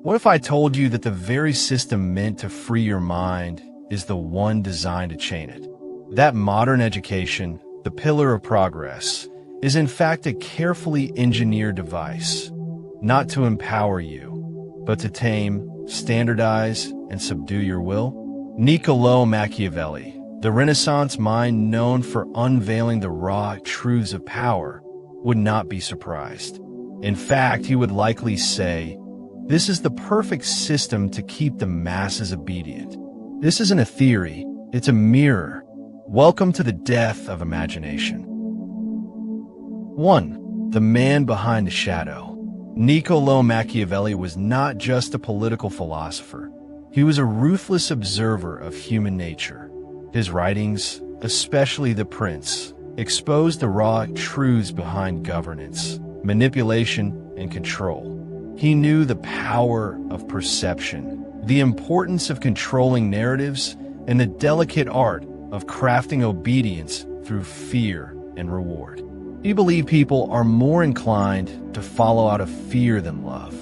What if I told you that the very system meant to free your mind is the one designed to chain it? That modern education, the pillar of progress, is in fact a carefully engineered device, not to empower you, but to tame, standardize, and subdue your will? Niccolò Machiavelli, the Renaissance mind known for unveiling the raw truths of power, would not be surprised. In fact, he would likely say, "This is the perfect system to keep the masses obedient." This isn't a theory, it's a mirror. Welcome to the death of imagination. 1. The man behind the shadow. Niccolò Machiavelli was not just a political philosopher. He was a ruthless observer of human nature. His writings, especially The Prince, exposed the raw truths behind governance, manipulation, and control. He knew the power of perception, the importance of controlling narratives, and the delicate art of crafting obedience through fear and reward. He believed people are more inclined to follow out of fear than love,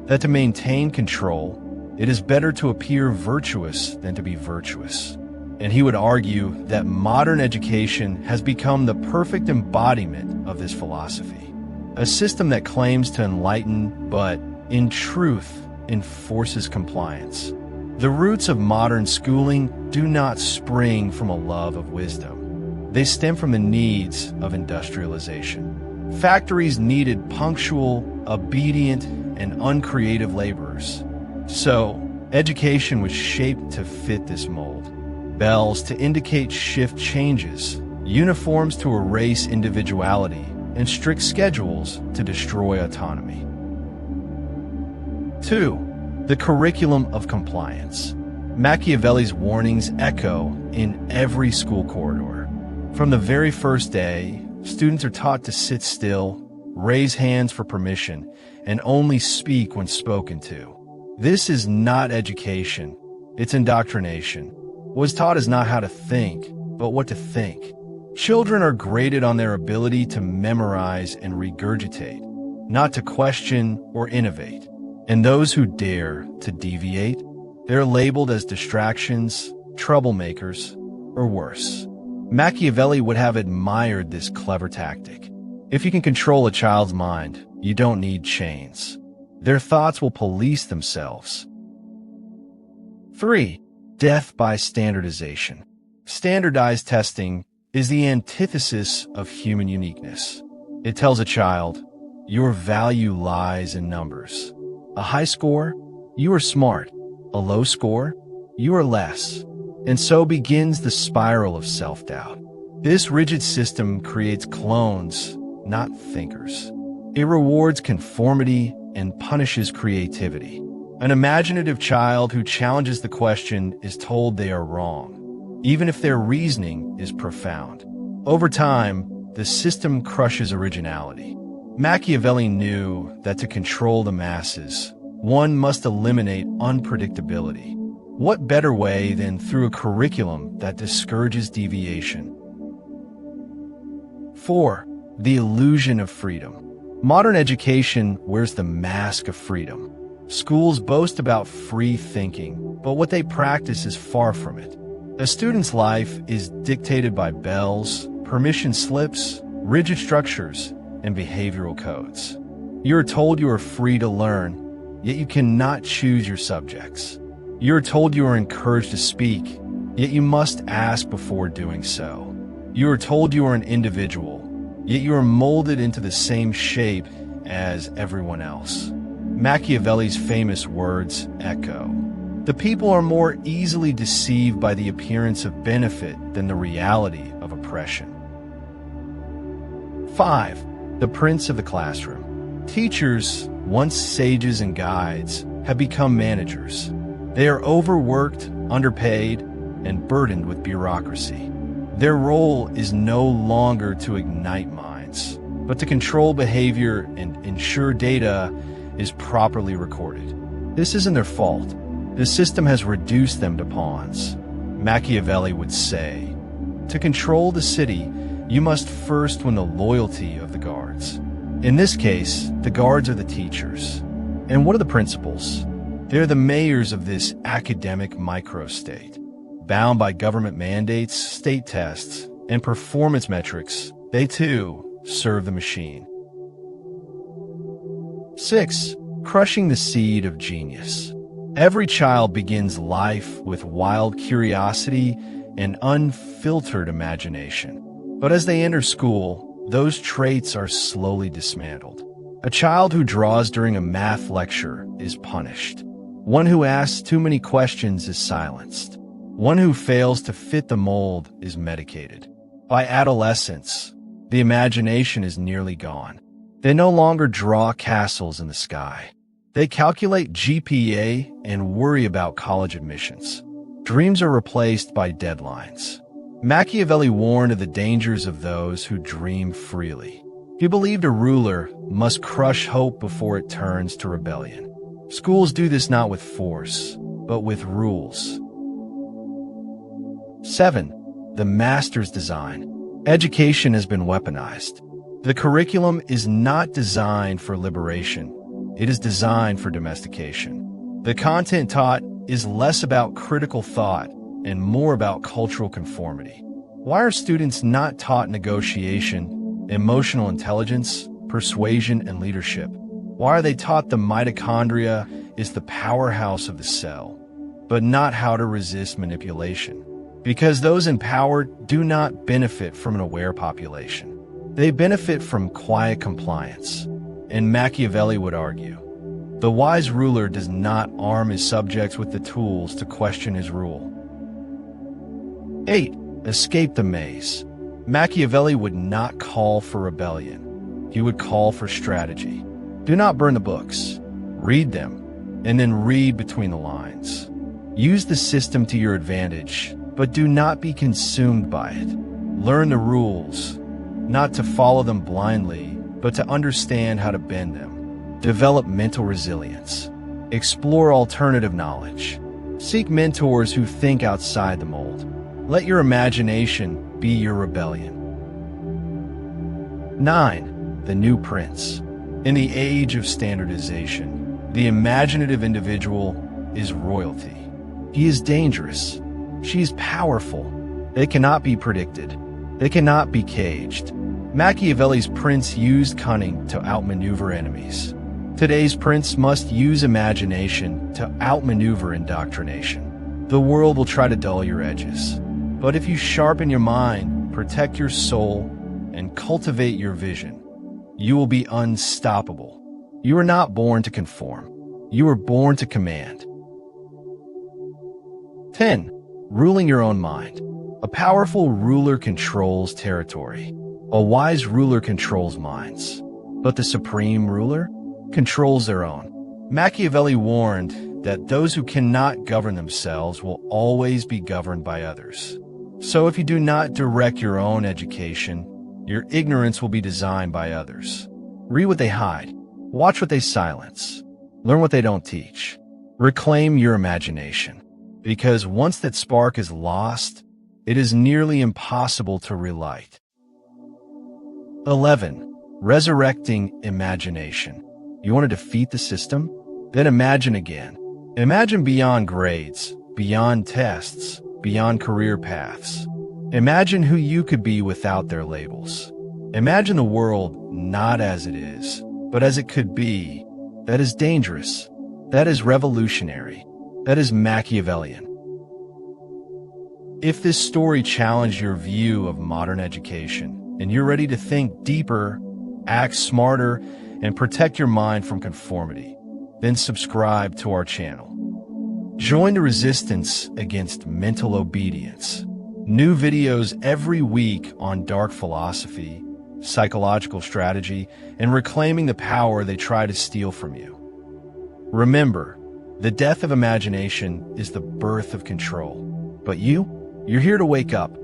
that to maintain control, it is better to appear virtuous than to be virtuous. And he would argue that modern education has become the perfect embodiment of this philosophy, a system that claims to enlighten but, in truth, enforces compliance. The roots of modern schooling do not spring from a love of wisdom. They stem from the needs of industrialization. Factories needed punctual, obedient, and uncreative laborers. So, education was shaped to fit this mold. Bells to indicate shift changes, uniforms to erase individuality, and strict schedules to destroy autonomy. 2. The curriculum of compliance. Machiavelli's warnings echo in every school corridor. From the very first day, students are taught to sit still, raise hands for permission, and only speak when spoken to. This is not education, it's indoctrination. What's taught is not how to think, but what to think. Children are graded on their ability to memorize and regurgitate, not to question or innovate. And those who dare to deviate, they're labeled as distractions, troublemakers, or worse. Machiavelli would have admired this clever tactic. If you can control a child's mind, you don't need chains. Their thoughts will police themselves. 3. Death by standardization. Standardized testing is the antithesis of human uniqueness. It tells a child, your value lies in numbers. A high score, you are smart. A low score, you are less. And so begins the spiral of self-doubt. This rigid system creates clones, not thinkers. It rewards conformity and punishes creativity. An imaginative child who challenges the question is told they are wrong, even if their reasoning is profound. Over time, the system crushes originality. Machiavelli knew that to control the masses, one must eliminate unpredictability. What better way than through a curriculum that discourages deviation? 4. The illusion of freedom. Modern education wears the mask of freedom. Schools boast about free thinking, but what they practice is far from it. A student's life is dictated by bells, permission slips, rigid structures, and behavioral codes. You are told you are free to learn, yet you cannot choose your subjects. You are told you are encouraged to speak, yet you must ask before doing so. You are told you are an individual, yet you are molded into the same shape as everyone else. Machiavelli's famous words echo. The people are more easily deceived by the appearance of benefit than the reality of oppression. 5. The prince of the classroom. Teachers, once sages and guides, have become managers. They are overworked, underpaid, and burdened with bureaucracy. Their role is no longer to ignite minds, but to control behavior and ensure data is properly recorded. This isn't their fault. The system has reduced them to pawns. Machiavelli would say, to control the city, you must first win the loyalty of the guards. In this case, the guards are the teachers. And what are the principals? They're the mayors of this academic microstate. Bound by government mandates, state tests, and performance metrics, they too serve the machine. 6. Crushing the seed of genius. Every child begins life with wild curiosity and unfiltered imagination. But as they enter school, those traits are slowly dismantled. A child who draws during a math lecture is punished. One who asks too many questions is silenced. One who fails to fit the mold is medicated. By adolescence, the imagination is nearly gone. They no longer draw castles in the sky. They calculate GPA and worry about college admissions. Dreams are replaced by deadlines. Machiavelli warned of the dangers of those who dream freely. He believed a ruler must crush hope before it turns to rebellion. Schools do this not with force, but with rules. 7. The master's design. Education has been weaponized. The curriculum is not designed for liberation. It is designed for domestication. The content taught is less about critical thought and more about cultural conformity. Why are students not taught negotiation, emotional intelligence, persuasion, and leadership? Why are they taught the mitochondria is the powerhouse of the cell, but not how to resist manipulation? Because those empowered do not benefit from an aware population. They benefit from quiet compliance. And Machiavelli would argue, the wise ruler does not arm his subjects with the tools to question his rule. 8. Escape the maze. Machiavelli would not call for rebellion. He would call for strategy. Do not burn the books. Read them, and then read between the lines. Use the system to your advantage, but do not be consumed by it. Learn the rules, not to follow them blindly, but to understand how to bend them. Develop mental resilience. Explore alternative knowledge. Seek mentors who think outside the mold. Let your imagination be your rebellion. 9. The new prince. In the age of standardization, the imaginative individual is royalty. He is dangerous. She is powerful. They cannot be predicted. They cannot be caged. Machiavelli's prince used cunning to outmaneuver enemies. Today's prince must use imagination to outmaneuver indoctrination. The world will try to dull your edges. But if you sharpen your mind, protect your soul, and cultivate your vision, you will be unstoppable. You are not born to conform. You were born to command. 10. Ruling your own mind. A powerful ruler controls territory. A wise ruler controls minds. But the supreme ruler controls their own. Machiavelli warned that those who cannot govern themselves will always be governed by others. So if you do not direct your own education, your ignorance will be designed by others. Read what they hide. Watch what they silence. Learn what they don't teach. Reclaim your imagination. Because once that spark is lost, it is nearly impossible to relight. 11. Resurrecting imagination. You want to defeat the system? Then imagine again. Imagine beyond grades, beyond tests, beyond career paths. Imagine who you could be without their labels. Imagine the world not as it is, but as it could be. That is dangerous. That is revolutionary. That is Machiavellian. If this story challenged your view of modern education, and you're ready to think deeper, act smarter, and protect your mind from conformity, then subscribe to our channel. Join the resistance against mental obedience. New videos every week on dark philosophy, psychological strategy, and reclaiming the power they try to steal from you. Remember, the death of imagination is the birth of control. But you're here to wake up.